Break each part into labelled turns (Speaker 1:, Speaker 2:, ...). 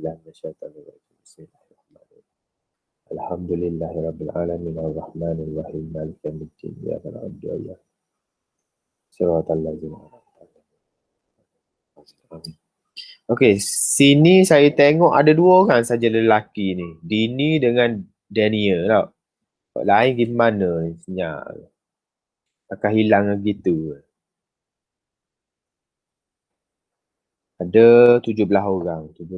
Speaker 1: Bismillahirrahmanirrahim. Alhamdulillahirabbil alamin arrahmanir rahim maliki yaumiddin iyyaka na'budu wa iyyaka nasta'in shiratal ladzina an'amta 'alaihim. Okey, sini saya tengok ada dua orang saja lelaki ni. Dini dengan Daniel tau. Orang lain gimana ni senyap. Akan hilang gitu. Ada 17 orang. 17,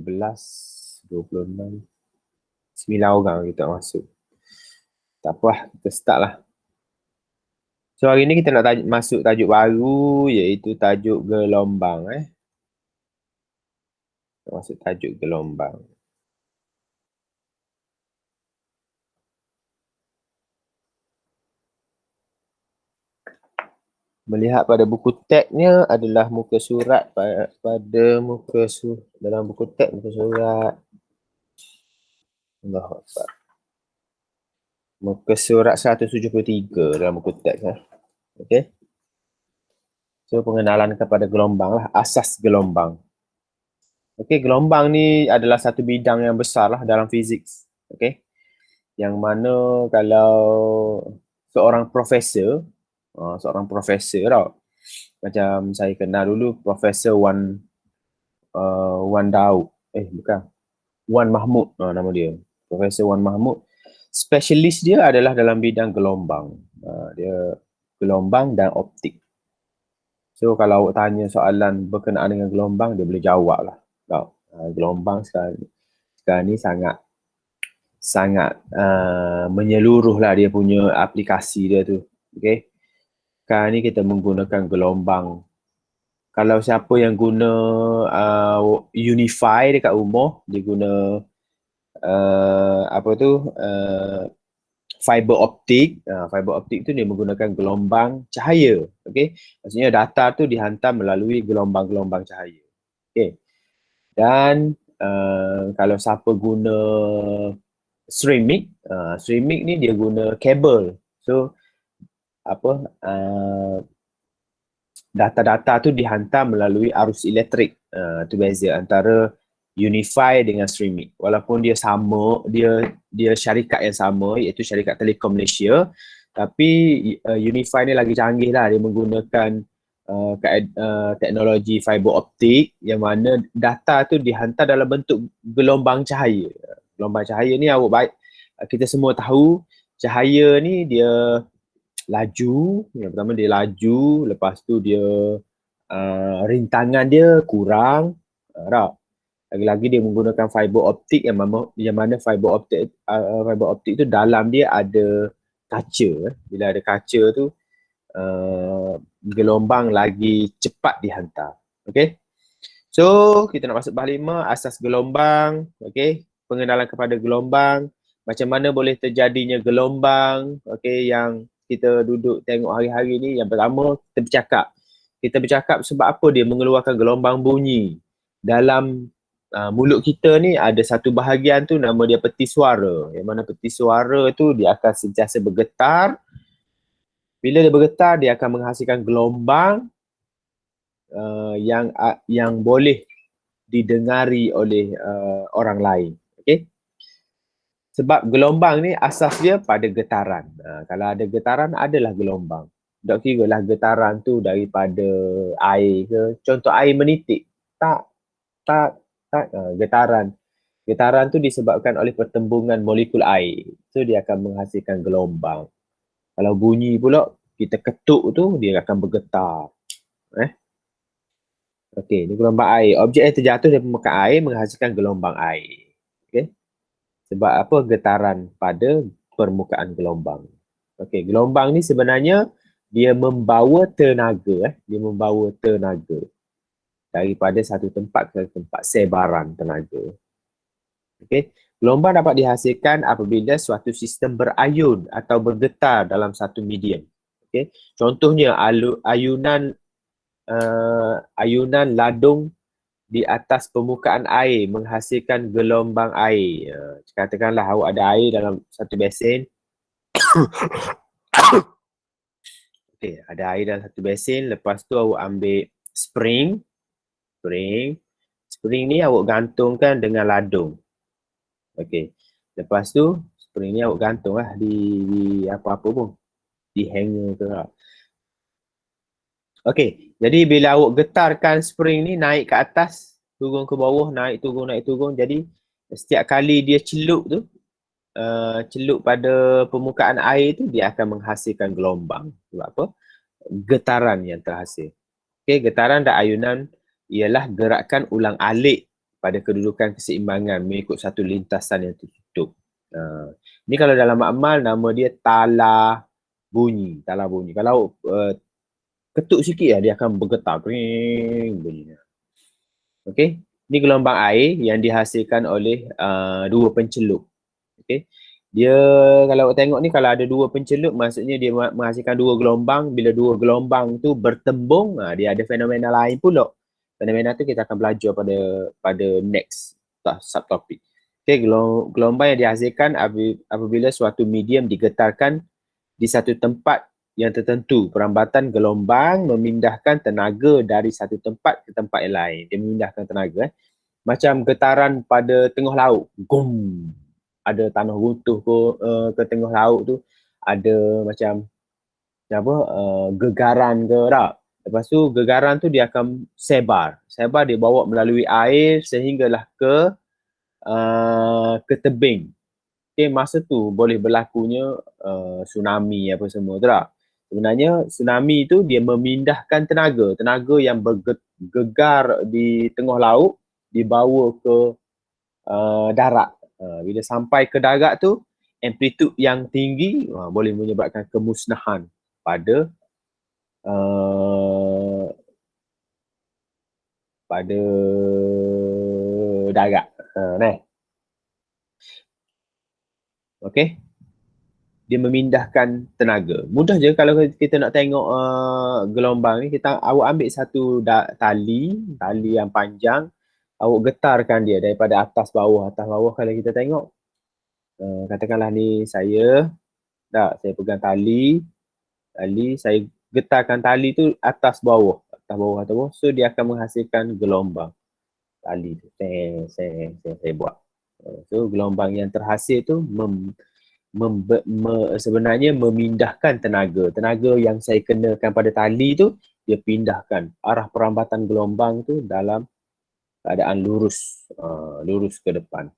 Speaker 1: 26, 9 orang kita masuk. Tak apa lah, kita start lah. So hari ni kita nak masuk tajuk baru iaitu tajuk gelombang. Masuk tajuk gelombang. Melihat pada buku tagnya adalah muka surat pada muka surat dalam buku tag muka surat. Allahu Akbar. Muka surat 173 dalam buku tag. Okey. So pengenalan kepada gelombang lah, asas gelombang. Okey, gelombang ni adalah satu bidang yang besar lah dalam fizik. Okey. Yang mana kalau seorang profesor tau. Macam saya kenal dulu Profesor Wan Daud. Wan Mahmud nama dia. Profesor Wan Mahmud. Spesialis dia adalah dalam bidang gelombang. Dia gelombang dan optik. So kalau awak tanya soalan berkenaan dengan gelombang, dia boleh jawab lah. Tau. Gelombang sekarang ni sangat menyeluruh lah dia punya aplikasi dia tu. Okay. Sekarang ni kita menggunakan gelombang. Kalau siapa yang guna Unify dekat rumah, dia guna fiber optik. Fiber optik tu dia menggunakan gelombang cahaya. Okay. Maksudnya data tu dihantar melalui gelombang-gelombang cahaya. Okay. Dan kalau siapa guna ceramic ni dia guna kabel. So data-data tu dihantar melalui arus elektrik. Tu beza antara Unify dengan ceramic. Walaupun dia sama, dia syarikat yang sama iaitu syarikat Telekom Malaysia, tapi Unify ni lagi canggih lah. Dia menggunakan teknologi fiber optik yang mana data tu dihantar dalam bentuk gelombang cahaya. Gelombang cahaya ni kita semua tahu cahaya ni dia laju. Yang pertama dia laju, lepas tu dia rintangan dia kurang. Lagi-lagi dia menggunakan fiber optik yang mana fiber optik tu dalam dia ada kaca. Bila ada kaca tu gelombang lagi cepat dihantar. Okey. So, kita nak masuk bahagian 5, asas gelombang. Okey. Pengenalan kepada gelombang. Macam mana boleh terjadinya gelombang. Okey, yang kita duduk tengok hari-hari ni. Yang pertama, kita bercakap sebab apa dia mengeluarkan gelombang bunyi. Dalam mulut kita ni ada satu bahagian tu nama dia peti suara. Yang mana peti suara tu dia akan sentiasa bergetar. Bila dia bergetar, dia akan menghasilkan gelombang yang boleh didengari oleh orang lain. Okey. Sebab gelombang ni asas dia pada getaran. Kalau ada getaran, adalah gelombang. Tak kira lah getaran tu daripada air ke. Contoh air menitik. Tak. Getaran. Getaran tu disebabkan oleh pertembungan molekul air. So dia akan menghasilkan gelombang. Kalau bunyi pula, kita ketuk tu, dia akan bergetar. Okey, ni gelombang air. Objek yang terjatuh dari permukaan air menghasilkan gelombang air. Okey. Sebab apa? Getaran pada permukaan gelombang. Okey, gelombang ni sebenarnya dia membawa tenaga. Dia membawa tenaga daripada satu tempat ke tempat, sebaran tenaga. Okey. Gelombang dapat dihasilkan apabila suatu sistem berayun atau bergetar dalam satu medium. Okey. Contohnya ayunan ladung di atas permukaan air menghasilkan gelombang air. Katakanlah awak ada air dalam satu besen. Okey, ada air dalam satu besen, lepas tu awak ambil spring. Spring ni awak gantungkan dengan ladung. Okey. Lepas tu spring ni awak gantung lah di apa-apa pun. Di hanger ke tak. Okey. Jadi bila awak getarkan spring ni naik ke atas, turun ke bawah, naik turun. Jadi setiap kali dia celup tu, celup pada permukaan air tu, dia akan menghasilkan gelombang. Sebab apa? Getaran yang terhasil. Okey, getaran dan ayunan ialah gerakan ulang alik pada kedudukan keseimbangan mengikut satu lintasan yang tertutup. Ni kalau dalam makmal nama dia tala bunyi. Kalau ketuk sikit lah dia akan bergetar. Bunyi. Okey, ni gelombang air yang dihasilkan oleh dua pencelup. Okey. Dia kalau awak tengok ni kalau ada dua pencelup maksudnya dia menghasilkan dua gelombang. Bila dua gelombang tu bertembung, dia ada fenomena lain pula. Fenomena tu kita akan belajar pada next subtopik. Okey, gelombang yang dihasilkan apabila suatu medium digetarkan di satu tempat yang tertentu. Perambatan gelombang memindahkan tenaga dari satu tempat ke tempat yang lain. Dia memindahkan tenaga. Macam getaran pada tengah laut. Gum. Ada tanah runtuh ke tengah laut tu. Ada macam gegaran ke tak. Lepas tu gegaran tu dia akan sebar. Sebar dia bawa melalui air sehinggalah ke tebing. Okay, masa tu boleh berlakunya tsunami apa semua tu tak. Sebenarnya tsunami tu dia memindahkan tenaga yang bergegar di tengah laut dibawa ke darat. Bila sampai ke darat tu amplitude yang tinggi boleh menyebabkan kemusnahan pada darat. Okey. Dia memindahkan tenaga. Mudah je kalau kita nak tengok gelombang ni, awak ambil satu tali yang panjang, awak getarkan dia daripada atas bawah kalau kita tengok. Katakanlah ni saya pegang tali, saya getarkan tali tu atas bawah. So dia akan menghasilkan gelombang. Tali tu, saya buat. So gelombang yang terhasil tu sebenarnya memindahkan tenaga yang saya kenakan pada tali tu, dia pindahkan arah perambatan gelombang tu dalam keadaan lurus ke depan.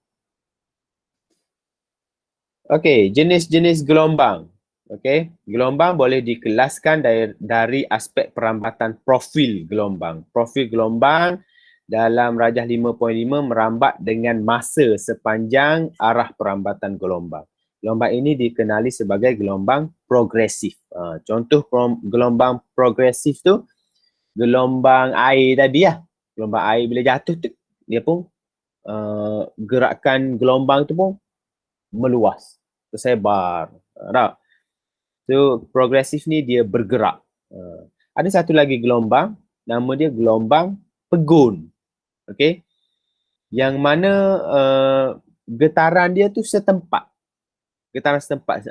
Speaker 1: Okey, jenis-jenis gelombang. Okey, gelombang boleh dikelaskan dari aspek perambatan profil gelombang. Profil gelombang dalam rajah 5.5 merambat dengan masa sepanjang arah perambatan gelombang. Gelombang ini dikenali sebagai gelombang progresif. Contoh gelombang progresif tu, gelombang air tadi lah. Gelombang air bila jatuh tu, dia pun gerakan gelombang tu pun meluas, tersebar. Tak? So, progresif ni dia bergerak. Ada satu lagi gelombang, nama dia gelombang pegun. Okay? Yang mana getaran dia tu setempat. Getaran setempat.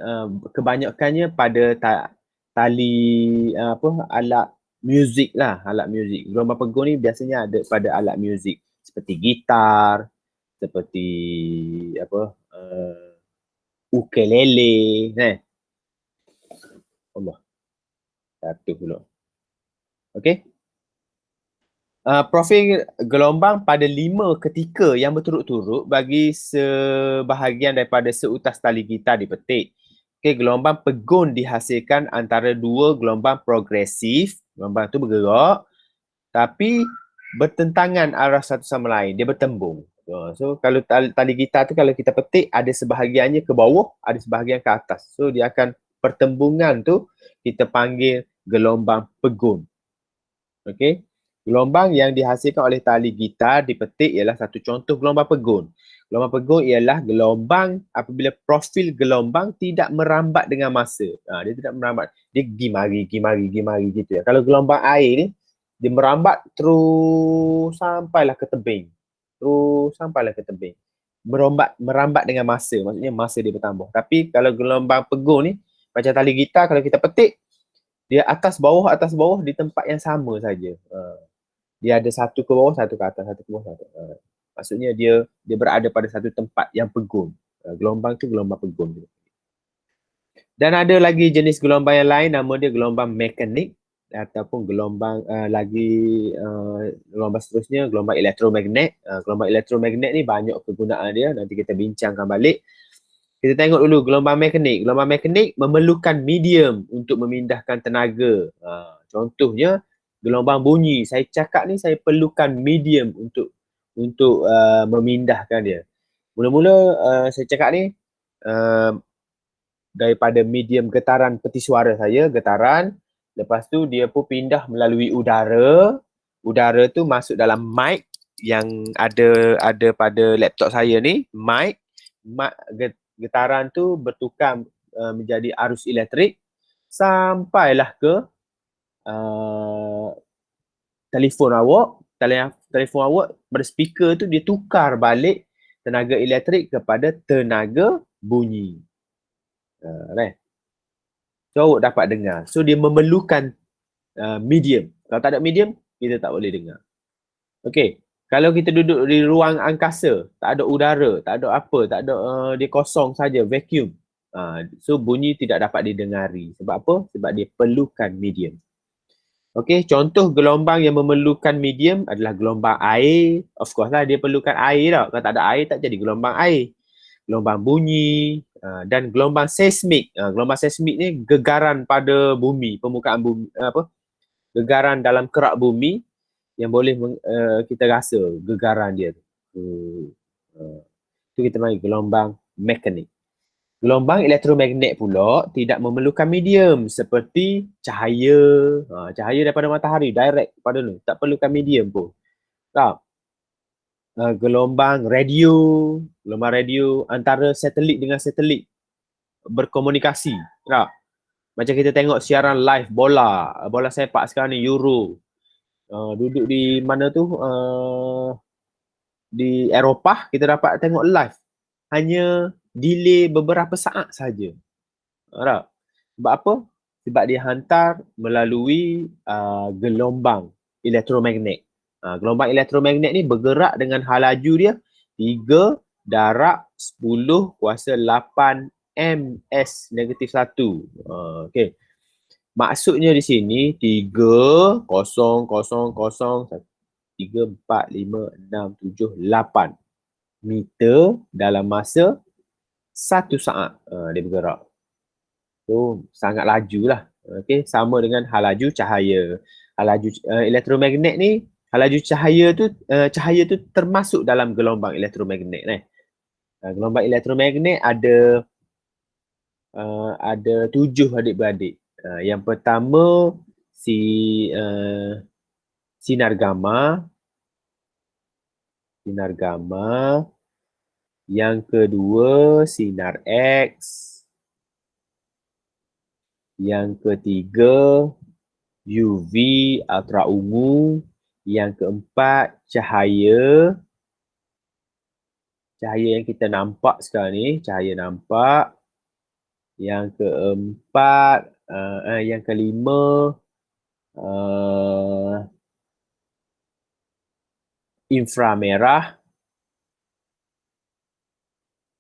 Speaker 1: Kebanyakannya pada tali alat muzik lah. Alat muzik. Gelombang pegun ni biasanya ada pada alat muzik. Seperti gitar, seperti ukulele. Allah. Jatuh pula. Okay. Profil gelombang pada 5 ketika yang berturut-turut bagi sebahagian daripada seutas tali gitar dipetik. Okay, gelombang pegun dihasilkan antara dua gelombang progresif. Gelombang tu bergerak tapi bertentangan arah satu sama lain. Dia bertembung. So kalau tali gitar tu kalau kita petik ada sebahagiannya ke bawah, ada sebahagian ke atas. So dia akan pertembungan tu kita panggil gelombang pegun. Okey. Gelombang yang dihasilkan oleh tali gitar dipetik ialah satu contoh gelombang pegun. Gelombang pegun ialah gelombang apabila profil gelombang tidak merambat dengan masa. Dia tidak merambat. Dia gimari gitu ya. Kalau gelombang air ni, dia merambat terus sampailah ke tebing. Merambat dengan masa. Maksudnya masa dia bertambah. Tapi kalau gelombang pegun ni, macam tali gitar kalau kita petik, dia atas bawah di tempat yang sama saja. Dia ada satu ke bawah, satu ke atas, satu ke bawah, satu. Maksudnya dia berada pada satu tempat yang pegum. Gelombang tu gelombang pegum. Dan ada lagi jenis gelombang yang lain, nama dia gelombang mekanik ataupun gelombang gelombang seterusnya, gelombang elektromagnet. Gelombang elektromagnet ni banyak kegunaan dia, nanti kita bincangkan balik. Kita tengok dulu gelombang mekanik. Gelombang mekanik memerlukan medium untuk memindahkan tenaga. Contohnya gelombang bunyi. Saya cakap ni saya perlukan medium untuk memindahkan dia. Mula-mula saya cakap ni daripada medium getaran peti suara saya, getaran. Lepas tu dia pun pindah melalui udara. Udara tu masuk dalam mic yang ada pada laptop saya ni, mic. Getaran tu bertukar menjadi arus elektrik sampailah ke telefon awak. Telefon awak pada speaker tu dia tukar balik tenaga elektrik kepada tenaga bunyi. So awak dapat dengar. So dia memerlukan medium. Kalau tak ada medium, kita tak boleh dengar. Okay. Kalau kita duduk di ruang angkasa, tak ada udara, tak ada apa, tak ada dia kosong saja, vacuum. So bunyi tidak dapat didengari. Sebab apa? Sebab dia perlukan medium. Okay, contoh gelombang yang memerlukan medium adalah gelombang air. Of course lah dia perlukan air tau. Kalau tak ada air tak jadi gelombang air. Gelombang bunyi dan gelombang seismik. Gelombang seismik ni gegaran pada bumi, permukaan bumi, gegaran dalam kerak bumi yang boleh kita rasa gegaran dia tu. Itu kita panggil gelombang mekanik. Gelombang elektromagnet pula tidak memerlukan medium seperti cahaya. Cahaya daripada matahari direct pada tu. Tak perlukan medium pun. Tak. Gelombang radio. Gelombang radio antara satelit dengan satelit berkomunikasi. Tak. Macam kita tengok siaran live bola. Bola sepak sekarang ni Euro. Duduk di mana tu? Di Eropah kita dapat tengok live. Hanya delay beberapa saat saja. Tak? Sebab apa? Sebab dia hantar melalui gelombang elektromagnet. Gelombang elektromagnet ni bergerak dengan halaju dia 3 darab 10 kuasa 8 ms negatif 1. Okay. Maksudnya di sini 3, 0, 0, 0, 3, 4, 5, 6, 7, 8 meter dalam masa 1 saat dia bergerak. So sangat laju lah. Okay. Sama dengan halaju cahaya. Halaju elektromagnet ni, halaju cahaya tu termasuk dalam gelombang elektromagnet. Gelombang elektromagnet ada 7 adik-beradik. Yang pertama sinar gamma. Yang kedua sinar X. Yang ketiga UV ultra ungu. Yang keempat cahaya. Cahaya yang kita nampak sekarang ni, cahaya nampak. Yang keempat, yang kelima inframerah.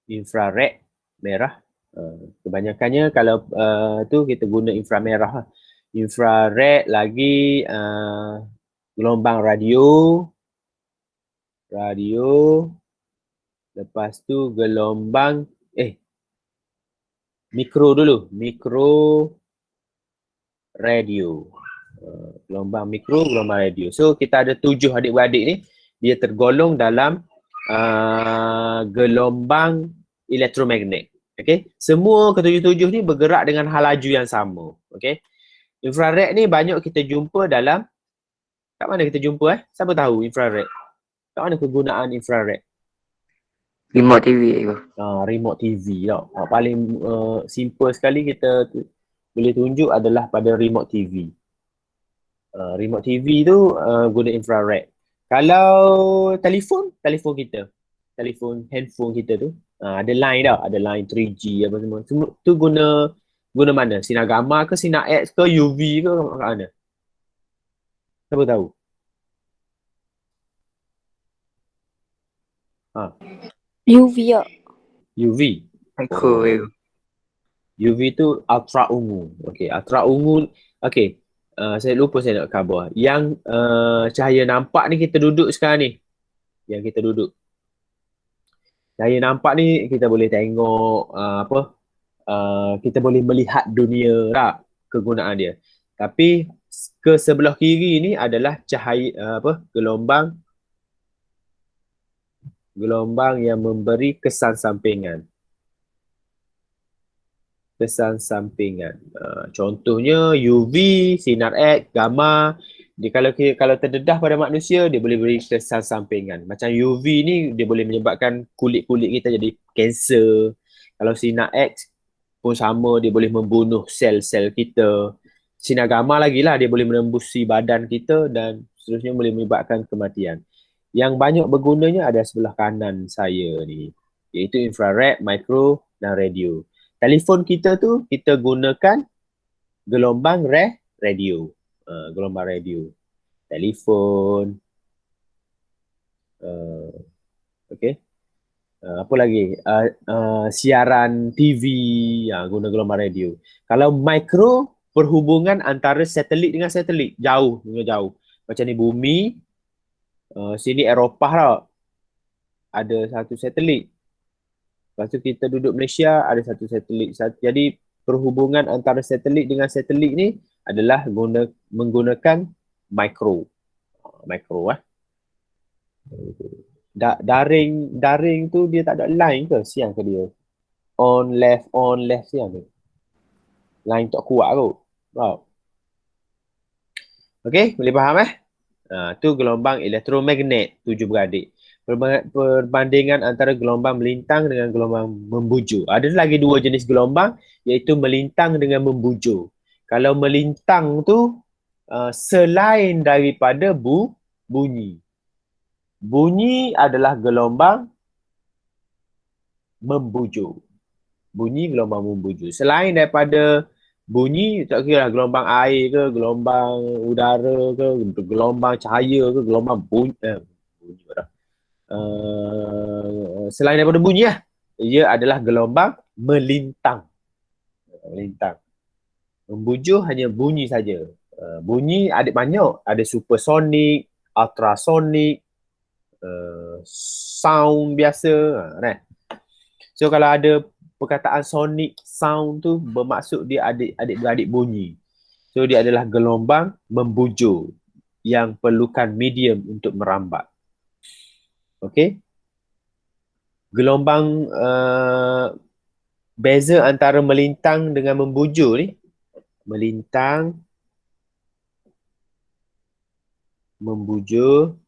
Speaker 1: Infrared merah. Kebanyakannya kalau tu kita guna inframerah. Infrared lagi gelombang radio. Lepas tu gelombang mikro dulu. Mikro radio. Gelombang mikro, gelombang radio. So kita ada 7 adik-beradik ni. Dia tergolong dalam gelombang elektromagnet. Okay. Semua ketujuh-tujuh ni bergerak dengan halaju yang sama. Okay. Infrared ni banyak kita jumpa dalam, kat mana kita jumpa Siapa tahu infrared? Kat mana kegunaan infrared?
Speaker 2: Remote TV tu.
Speaker 1: Remote TV tau. Paling simple sekali kita boleh tunjuk adalah pada remote TV. Remote TV tu guna infrared. Kalau telefon kita. Telefon handphone kita tu ada line tau, ada line 3G apa semua. Tu guna mana? Sinar gamma ke sinar X ke UV ke kat mana? Siapa tahu? Ha,
Speaker 3: UV ya.
Speaker 1: UV.
Speaker 2: Micro wave.
Speaker 1: UV tu ultra ungu. Okey, ultra ungu. Okey. Saya lupa saya nak khabar. Yang cahaya nampak ni kita duduk sekarang ni. Yang kita duduk. Cahaya nampak ni kita boleh tengok kita boleh melihat dunia tak kegunaan dia. Tapi ke sebelah kiri ni adalah cahaya gelombang yang memberi kesan sampingan. Kesan sampingan. Contohnya UV, sinar X, gamma. Kalau terdedah pada manusia, dia boleh beri kesan sampingan. Macam UV ni dia boleh menyebabkan kulit-kulit kita jadi kanser. Kalau sinar X pun sama, dia boleh membunuh sel-sel kita. Sinar gamma lagi lah, dia boleh menembusi badan kita dan seterusnya boleh menyebabkan kematian. Yang banyak bergunanya ada sebelah kanan saya ni, iaitu infrared, micro dan radio. Telefon kita tu kita gunakan gelombang radio. Gelombang radio. Telefon. Okay. Apa lagi? Siaran TV, guna gelombang radio. Kalau micro, perhubungan antara satelit dengan satelit. Jauh. Macam ni bumi. Sini Eropah tau. Ada satu satelit. Lepas tu kita duduk Malaysia, ada satu satelit. Jadi perhubungan antara satelit dengan satelit ni adalah menggunakan micro. Daring tu dia tak ada line ke? Siang ke dia? On left siang tu. Line tak kuat kot. Wow. Okay, boleh faham tu gelombang elektromagnet, tujuh beradik. Perbandingan antara gelombang melintang dengan gelombang membujur. Ada lagi dua jenis gelombang, iaitu melintang dengan membujur. Kalau melintang tu selain daripada bunyi. Bunyi adalah gelombang membujur. Selain daripada bunyi, tak kira lah gelombang air ke, gelombang udara ke, gelombang cahaya ke, gelombang bunyi selain daripada bunyi lah, ia adalah gelombang melintang. Membujur hanya bunyi saja. Bunyi ada banyak, ada supersonik, ultrasonik, sound biasa kan. So kalau ada perkataan sonic sound tu bermaksud dia adik-beradik bunyi. So dia adalah gelombang membujur yang perlukan medium untuk merambat. Okey. Gelombang beza antara melintang dengan membujur ni. Melintang, membujur.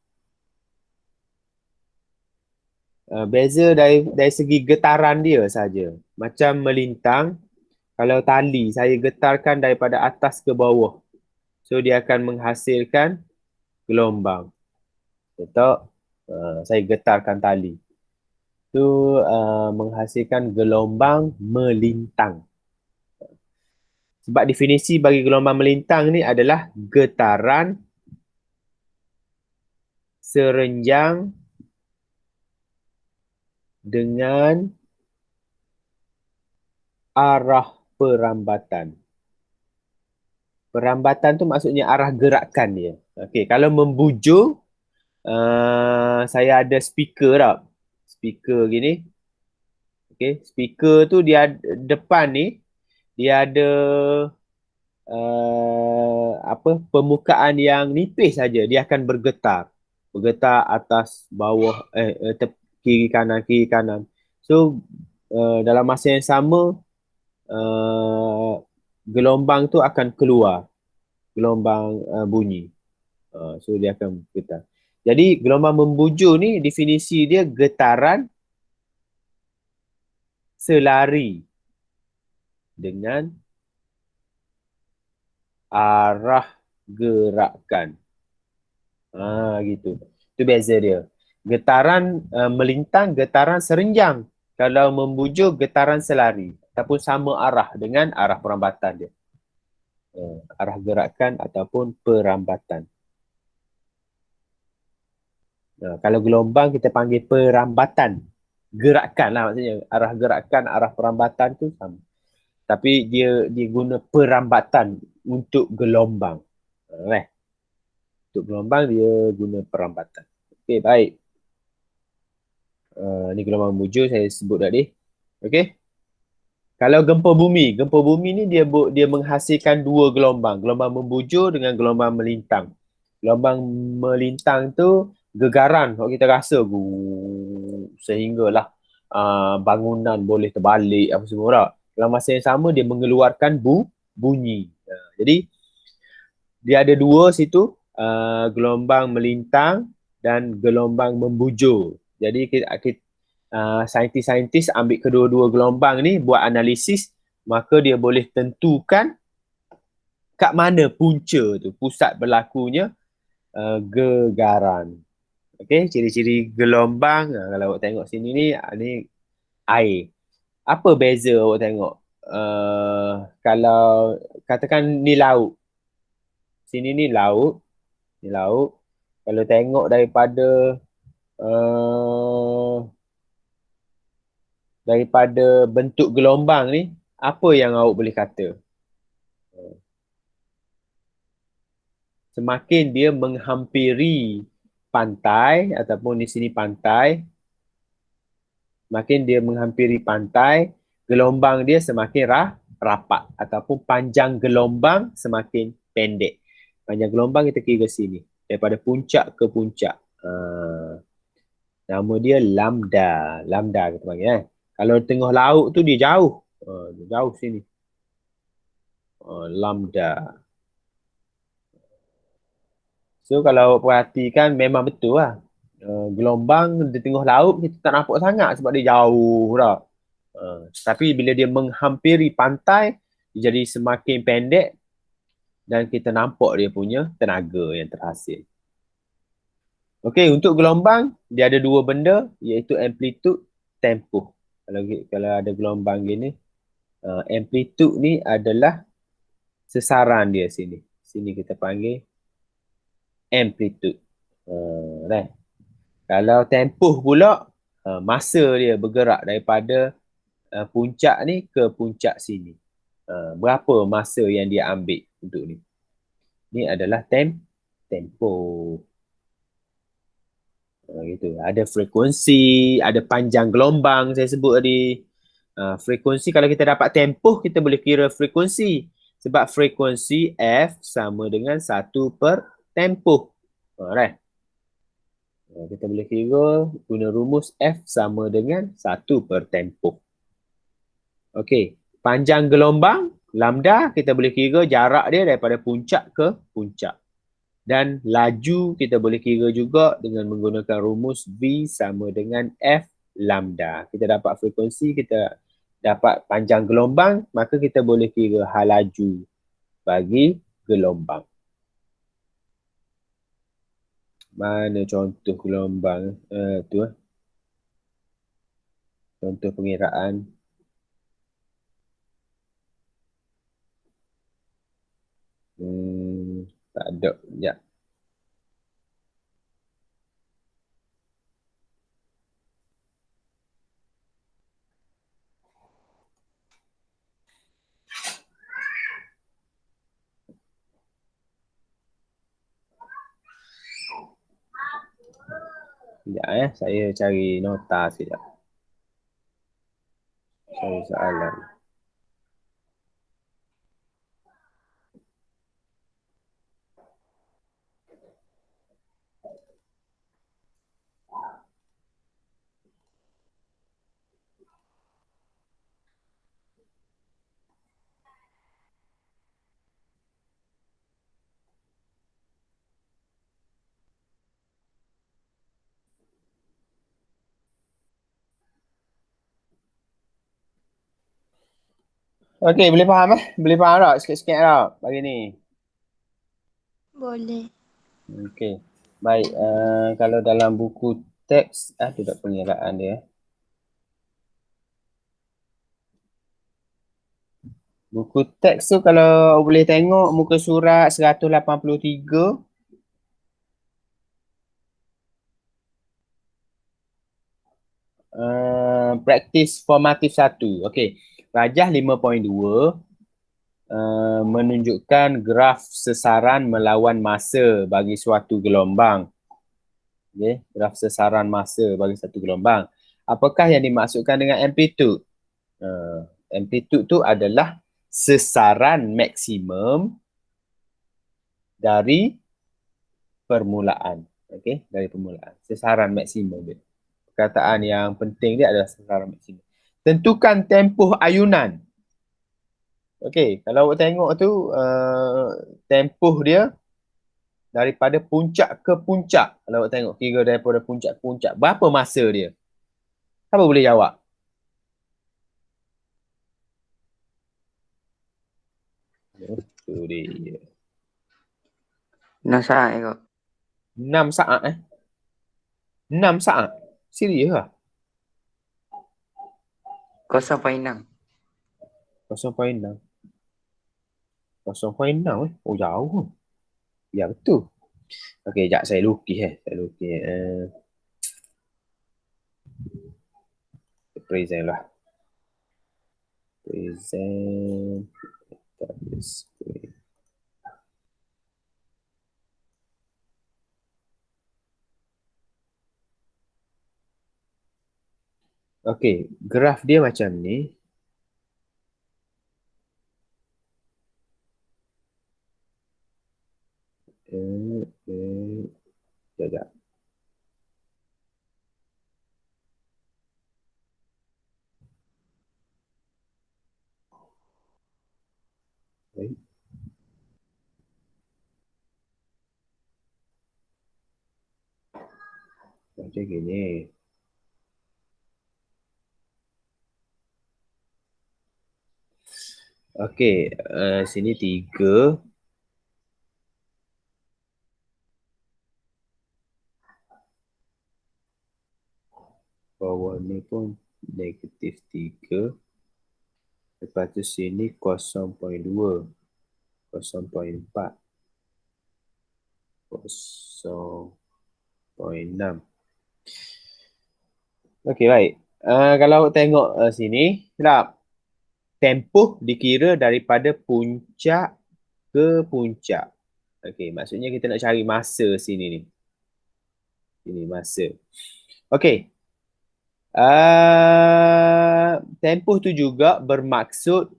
Speaker 1: Beza dari segi getaran dia saja. Macam melintang, kalau tali saya getarkan daripada atas ke bawah, so dia akan menghasilkan gelombang. Betul? Saya getarkan tali. Itu menghasilkan gelombang melintang. Sebab definisi bagi gelombang melintang ni adalah getaran serenjang dengan arah perambatan. Perambatan tu maksudnya arah gerakan dia. Okey, kalau membujur, saya ada speaker tau. Speaker gini. Okey, speaker tu dia depan ni dia ada permukaan yang nipis saja, dia akan bergetar. Bergetar atas, bawah, kiri kanan. So dalam masa yang sama gelombang tu akan keluar. Gelombang bunyi. So dia akan bergetar. Jadi gelombang membujur ni definisi dia getaran selari dengan arah gerakan. Gitu. Itu beza dia. Getaran melintang, getaran serenjang. Kalau membujur, getaran selari. Ataupun sama arah dengan arah perambatan dia. Arah gerakan ataupun perambatan. Kalau gelombang kita panggil perambatan. Gerakan lah maksudnya. Arah gerakan, arah perambatan tu sama. Tapi dia guna perambatan untuk gelombang. Untuk gelombang dia guna perambatan. Okey, baik. Ni gelombang membujur saya sebut tadi. Okey. Kalau gempa bumi ni dia menghasilkan dua gelombang. Gelombang membujur dengan gelombang melintang. Gelombang melintang tu gegaran kalau kita rasa sehinggalah bangunan boleh terbalik apa semua tak. Dalam masa yang sama dia mengeluarkan bunyi. Jadi dia ada dua situ, gelombang melintang dan gelombang membujur. Jadi saintis-saintis ambil kedua-dua gelombang ni buat analisis, maka dia boleh tentukan kat mana punca tu, pusat berlakunya gegaran. Okey, ciri-ciri gelombang kalau awak tengok sini ni air. Apa beza awak tengok? Kalau katakan ni laut. Sini ni laut. Ni laut. Kalau tengok daripada bentuk gelombang ni, apa yang awak boleh kata? Semakin dia menghampiri pantai ataupun di sini pantai, makin dia menghampiri pantai, gelombang dia semakin rapat ataupun panjang gelombang semakin pendek. Panjang gelombang kita kira sini, daripada puncak ke puncak. Nama dia lambda. Lambda kita panggil. Kalau tengah laut tu dia jauh. Dia jauh sini. Lambda. So kalau perhatikan memang betul lah. Gelombang di tengah laut kita tak nampak sangat sebab dia jauh dah. Tapi bila dia menghampiri pantai, dia jadi semakin pendek dan kita nampak dia punya tenaga yang terhasil. Okey, untuk gelombang dia ada dua benda iaitu amplitude, tempoh. Kalau ada gelombang gini, amplitude ni adalah sesaran dia sini. Sini kita panggil amplitude. Right. Kalau tempoh pula, masa dia bergerak daripada puncak ni ke puncak sini. Berapa masa yang dia ambil untuk ni. Ni adalah tempoh. Gitu. Ada frekuensi, ada panjang gelombang saya sebut tadi. Frekuensi kalau kita dapat tempoh, kita boleh kira frekuensi. Sebab frekuensi F sama dengan 1 per tempoh. Right. Kita boleh kira guna rumus F sama dengan 1 per tempoh. Okey, panjang gelombang, lambda, kita boleh kira jarak dia daripada puncak ke puncak. Dan laju kita boleh kira juga dengan menggunakan rumus V sama dengan F lambda. Kita dapat frekuensi, kita dapat panjang gelombang, maka kita boleh kira hal laju bagi gelombang. Mana contoh gelombang tu? Contoh pengiraan. Tak ada. Sekejap. Sekejap saya cari nota sekejap. Cari soalan. Okey, boleh faham Boleh faham tak? Sikit-sikit tak bagi ni?
Speaker 3: Boleh.
Speaker 1: Okey. Baik, kalau dalam buku teks, tu tak pengiraan dia. Buku teks tu kalau boleh tengok muka surat 183. praktis formatif 1. Okey. Rajah 5.2 menunjukkan graf sesaran melawan masa bagi suatu gelombang. Okey, graf sesaran masa bagi satu gelombang. Apakah yang dimaksudkan dengan amplitude? Amplitude tu adalah sesaran maksimum dari permulaan. Okey, dari permulaan. Sesaran maksimum dia. Perkataan yang penting dia adalah sesaran maksimum. Tentukan tempoh ayunan. Okey, kalau awak tengok tu tempoh dia daripada puncak ke puncak. Kalau awak tengok kira daripada puncak ke puncak, berapa masa dia? Siapa boleh jawab? Itu dia.
Speaker 2: 6 saat kau.
Speaker 1: 6 saat 6 saat? Serius lah?
Speaker 2: 0.6.
Speaker 1: 0.6. 0.6 Oh jauh. Ya betul. Okey, sekejap saya lukis Saya lukis. Present lah. Present. Display. Okey, graf dia macam ni. Sekejap. Baik. Macam gini. Okey, sini 3. Bawah ni pun negatif 3. Lepas tu sini 0.2. 0.4. 0.6. Okey, baik. Kalau awak tengok sini, sedap. Tempoh dikira daripada puncak ke puncak. Okey, maksudnya kita nak cari masa sini ni. Ini masa. Okey. Tempoh tu juga bermaksud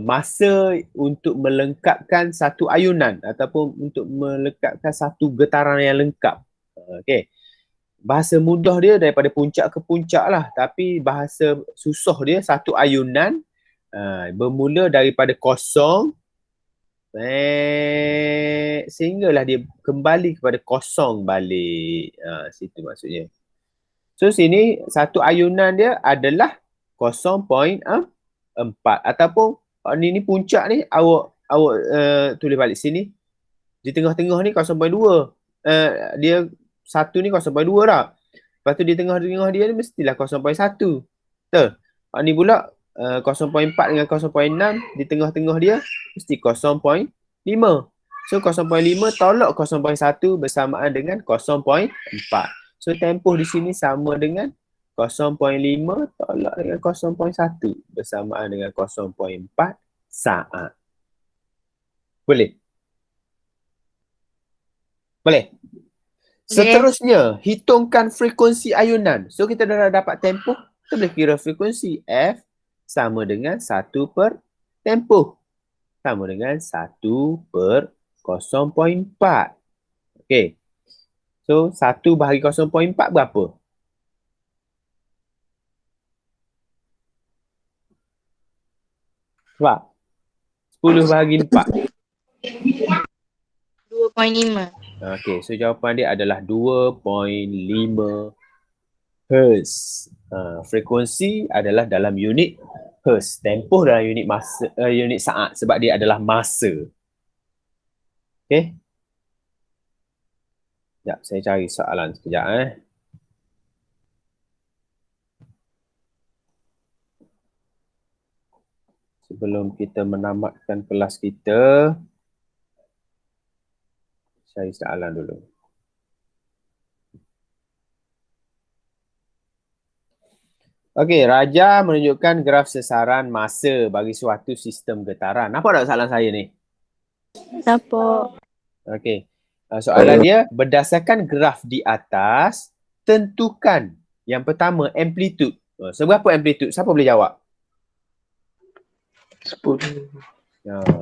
Speaker 1: masa untuk melengkapkan satu ayunan ataupun untuk melengkapkan satu getaran yang lengkap. Okey. Bahasa mudah dia daripada puncak ke puncak lah. Tapi bahasa susah dia satu ayunan bermula daripada kosong sehinggalah dia kembali kepada kosong balik. Situ maksudnya. So sini satu ayunan dia adalah 0.4 ataupun ni puncak ni awak tulis balik sini. Di tengah-tengah ni 0.2. Dia satu ni 0.2 dah. Lepas tu di tengah-tengah dia ni mestilah 0.1. Betul? Ni pula 0.4 dengan 0.6 di tengah-tengah dia mesti 0.5. So 0.5 tolak 0.1 bersamaan dengan 0.4. So tempoh di sini sama dengan 0.5 tolak dengan 0.1 bersamaan dengan 0.4 saat. Boleh? Boleh? Seterusnya, hitungkan frekuensi ayunan. So kita dah dapat tempoh, kita boleh kira frekuensi F sama dengan 1 per tempoh. Sama dengan 1 per 0.4. Okey. So 1 bahagi 0.4 berapa? Sebab 10 bahagi 4.
Speaker 3: 2.5.
Speaker 1: Okey, so jawapan dia adalah 2.5 Hz. Frekuensi adalah dalam unit Hz. Tempoh dalam unit masa, unit saat sebab dia adalah masa. Okey. Sekejap, saya cari soalan sekejap Sebelum kita menamatkan kelas kita, cari soalan dulu. Okey, Raja menunjukkan graf sesaran masa bagi suatu sistem getaran. Nampak tak soalan saya ni?
Speaker 3: Nampak.
Speaker 1: Okey. Soalan dia, berdasarkan graf di atas, tentukan yang pertama amplitude. Seberapa amplitude? Siapa boleh jawab?
Speaker 2: 10.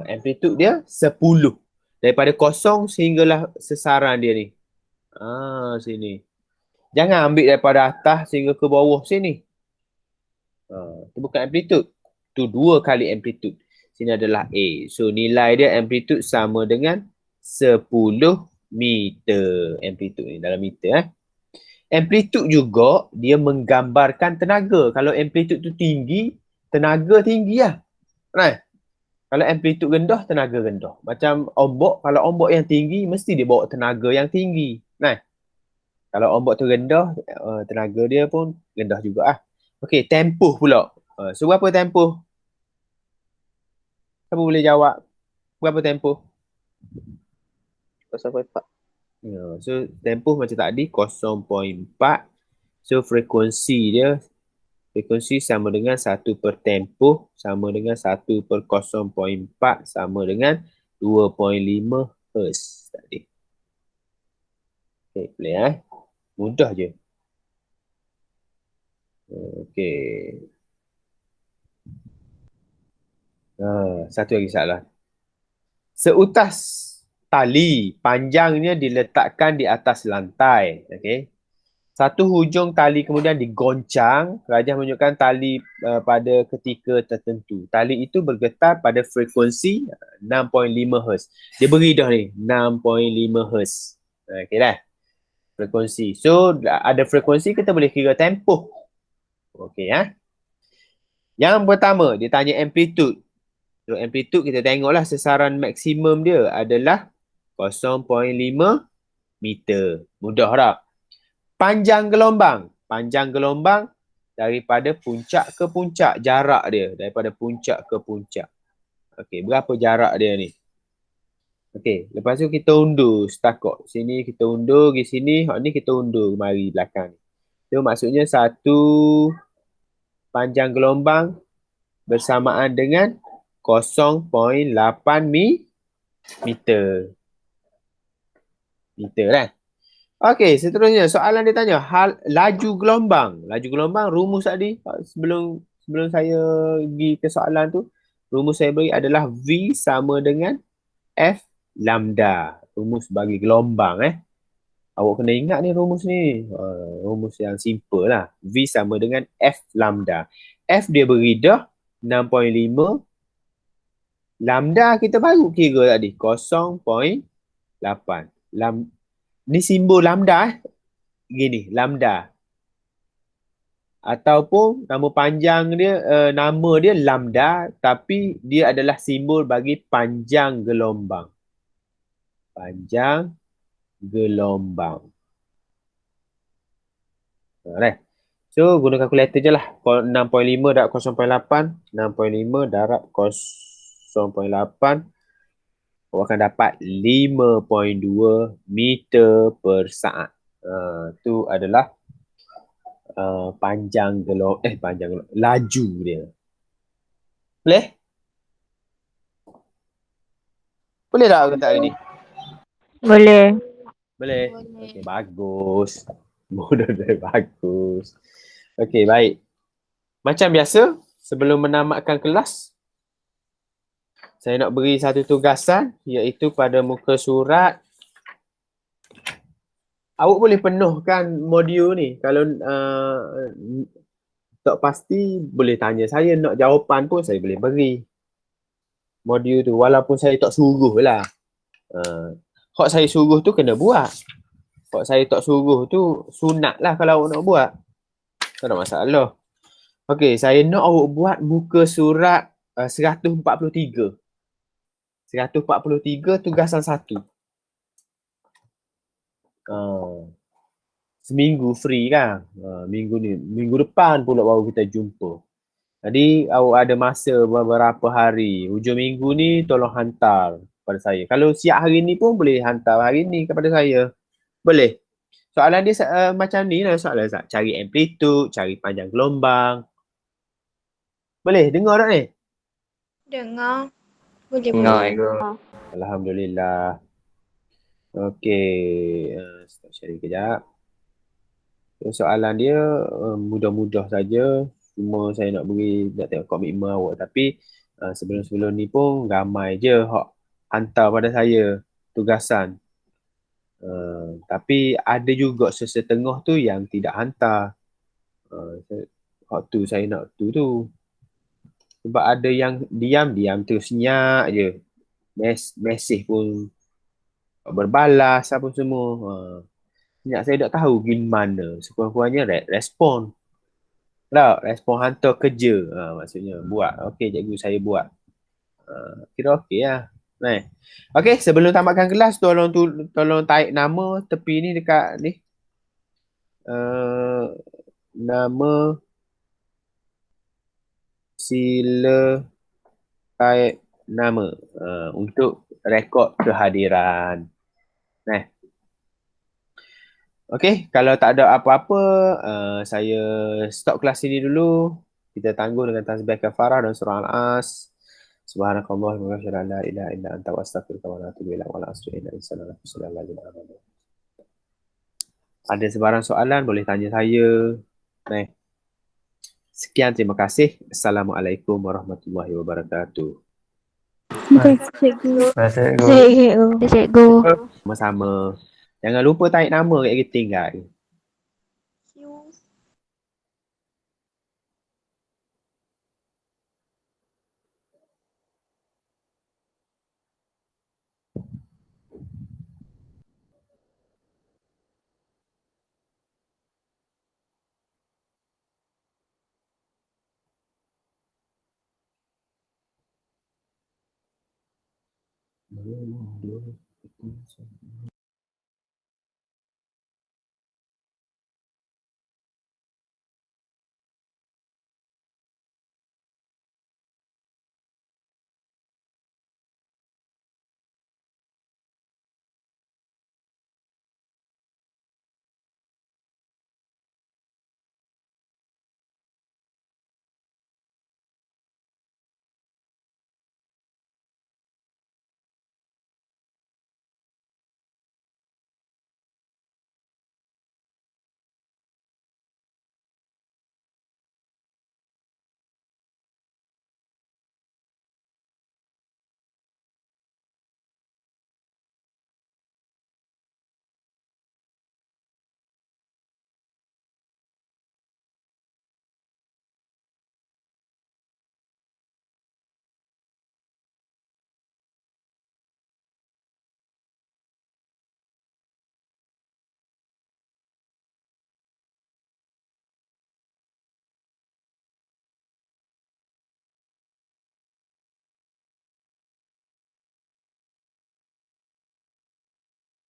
Speaker 1: Amplitude dia 10. Daripada kosong sehinggalah sesaran dia ni. Sini. Jangan ambil daripada atas sehingga ke bawah sini. Itu bukan amplitude. Itu 2 kali amplitude. Sini adalah A. So nilai dia amplitude sama dengan 10 meter. Amplitude ni dalam meter. Amplitude juga dia menggambarkan tenaga. Kalau amplitude tu tinggi, tenaga tinggi lah. Right? Kalau amplitude rendah, tenaga rendah. Macam ombak, kalau ombak yang tinggi, mesti dia bawa tenaga yang tinggi. Nah, kalau ombak tu rendah, tenaga dia pun rendah juga lah. Okey, tempoh pula. So, berapa tempoh? Siapa boleh jawab? Berapa tempoh?
Speaker 2: 0.4.
Speaker 1: So, tempoh macam tadi, 0.4. So, frekuensi sama dengan 1 per tempoh, sama dengan 1 per 0.4, sama dengan 2.5 Hz tadi. Okay, boleh mudah je. Okay. Satu lagi soalan. Seutas tali panjangnya diletakkan di atas lantai. Okay. Satu hujung tali kemudian digoncang. Rajah menunjukkan tali pada ketika tertentu. Tali itu bergetar pada frekuensi 6.5 Hz. Dia beri dah ni 6.5 Hz. Okay dah. Frekuensi. So ada frekuensi kita boleh kira tempoh. Okey Yang pertama dia tanya amplitude. So amplitude kita tengoklah sesaran maksimum dia adalah 0.5 meter. Mudah tak? Panjang gelombang. Panjang gelombang daripada puncak ke puncak, jarak dia daripada puncak ke puncak. Okey, berapa jarak dia ni? Okey, lepas tu kita undur stakok. Sini kita undur pergi sini, hak ni kita undur mari belakang. So maksudnya satu panjang gelombang bersamaan dengan 0.8 meter. Meter kan? Okey, seterusnya soalan dia tanya laju gelombang. Laju gelombang rumus tadi sebelum saya pergi ke soalan tu, rumus saya beri adalah V sama dengan F lambda. Rumus bagi gelombang Awak kena ingat ni rumus ni. Rumus yang simple lah. V sama dengan F lambda. F dia beri dah 6.5. Lambda kita baru kira tadi 0.8. Ni simbol lambda Gini, lambda. Ataupun nama panjang dia, nama dia lambda tapi dia adalah simbol bagi panjang gelombang. Panjang gelombang. Alright. So guna kalkulator je lah. 6.5 darab 0.8. 6.5 darab 0.8. Awak akan dapat 5.2 meter per saat. Itu adalah panjang laju dia. Boleh? Boleh tak kata hari ni?
Speaker 3: Boleh.
Speaker 1: Boleh. Okey, bagus. Mudah dan bagus. Okey, baik. Macam biasa, sebelum menamatkan kelas, saya nak beri satu tugasan iaitu pada muka surat. Awak boleh penuhkan modul ni. Kalau tak pasti boleh tanya saya, nak jawapan pun saya boleh beri. Modul tu walaupun saya tak suruh lah. Hak saya suruh tu kena buat. Hak saya tak suruh tu sunat lah kalau awak nak buat. Tak ada masalah. Okey, saya nak awak buat muka surat 143. 143 tugasan 1. Seminggu free kan. Minggu depan pula baru kita jumpa. Jadi awak ada masa beberapa hari. Hujung minggu ni tolong hantar kepada saya. Kalau siap hari ni pun boleh hantar hari ni kepada saya. Boleh. Soalan dia macam ni lah soalan. Cari amplitude, cari panjang gelombang. Boleh dengar tak ni?
Speaker 3: Dengar. Boleh,
Speaker 2: Tengok
Speaker 3: boleh.
Speaker 2: ego.
Speaker 1: Alhamdulillah. Okey, stop sharing kejap. Soalan dia mudah-mudah saja. Cuma saya nak tengok komitmen awak. Tapi sebelum-sebelum ni pun ramai je hak hantar pada saya tugasan. Tapi ada juga sesetengah tu yang tidak hantar. Hak tu saya nak tu. Sebab ada yang diam-diam terus senyap je. Mesej pun berbalas apa semua. Senyap saya tak tahu gimana. Sekurang-kurangnya respon. Tak, respon hantar kerja. Maksudnya buat. Okey, cikgu saya buat. Kira okey lah. Okey, sebelum tamatkan kelas, tolong taik nama tepi ni dekat ni. Nama sila taik nama untuk rekod kehadiran. Okey, kalau tak ada apa-apa, saya stop kelas ini dulu. Kita tangguh dengan tasbih kafarah dan surah Al-As. Subhanakallah wa bihamdika la ilaha illa anta wa astaghfiruka wa atubu ilaik wa la asri inna insana lafi. Ada sebarang soalan boleh tanya saya. Sekian, terima kasih. Assalamualaikum warahmatullahi wabarakatuh.
Speaker 3: Baik, cikgu.
Speaker 2: Bahasa ego.
Speaker 3: Cikgu. Cikgu.
Speaker 1: Sama-sama. Jangan lupa tarik nama kat rating guys.